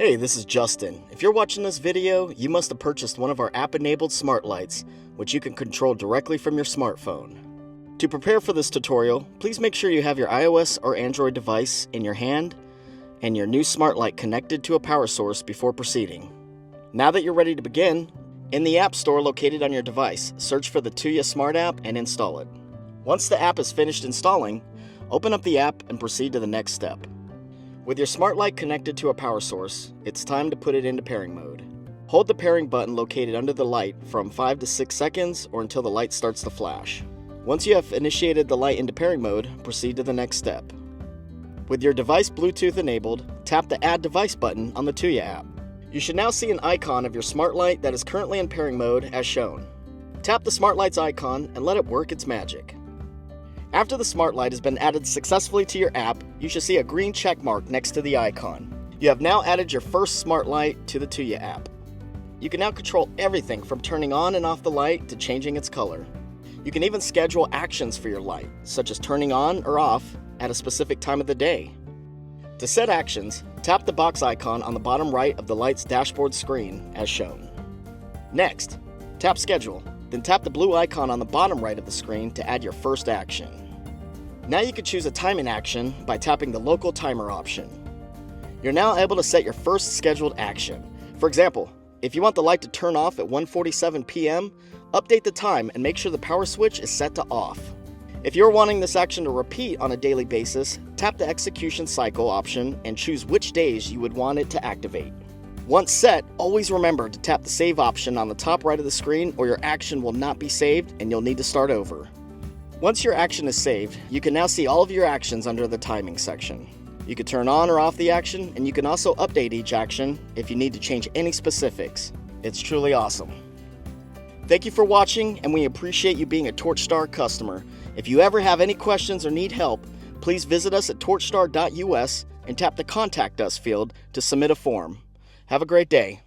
Hey, this is Justin. If you're watching this video, you must have purchased one of our app-enabled smart lights, which you can control directly from your smartphone. To prepare for this tutorial, please make sure you have your iOS or Android device in your hand and your new smart light connected to a power source before proceeding. Now that you're ready to begin, in the App Store located on your device, search for the Tuya Smart app and install it. Once the app is finished installing, open up the app and proceed to the next step. With your smart light connected to a power source, it's time to put it into pairing mode. Hold the pairing button located under the light from 5 to 6 seconds or until the light starts to flash. Once you have initiated the light into pairing mode, proceed to the next step. With your device Bluetooth enabled, tap the Add Device button on the Tuya app. You should now see an icon of your smart light that is currently in pairing mode as shown. Tap the smart light's icon and let it work its magic. After the smart light has been added successfully to your app, you should see a green check mark next to the icon. You have now added your first smart light to the Tuya app. You can now control everything from turning on and off the light to changing its color. You can even schedule actions for your light, such as turning on or off at a specific time of the day. To set actions, tap the box icon on the bottom right of the light's dashboard screen as shown. Next, tap Schedule, then tap the blue icon on the bottom right of the screen to add your first action. Now you can choose a timing action by tapping the local timer option. You're now able to set your first scheduled action. For example, if you want the light to turn off at 1:47 p.m., update the time and make sure the power switch is set to off. If you're wanting this action to repeat on a daily basis, tap the execution cycle option and choose which days you would want it to activate. Once set, always remember to tap the save option on the top right of the screen or your action will not be saved and you'll need to start over. Once your action is saved, you can now see all of your actions under the timing section. You can turn on or off the action, and you can also update each action if you need to change any specifics. It's truly awesome. Thank you for watching, and we appreciate you being a Torchstar customer. If you ever have any questions or need help, please visit us at torchstar.us and tap the Contact Us field to submit a form. Have a great day.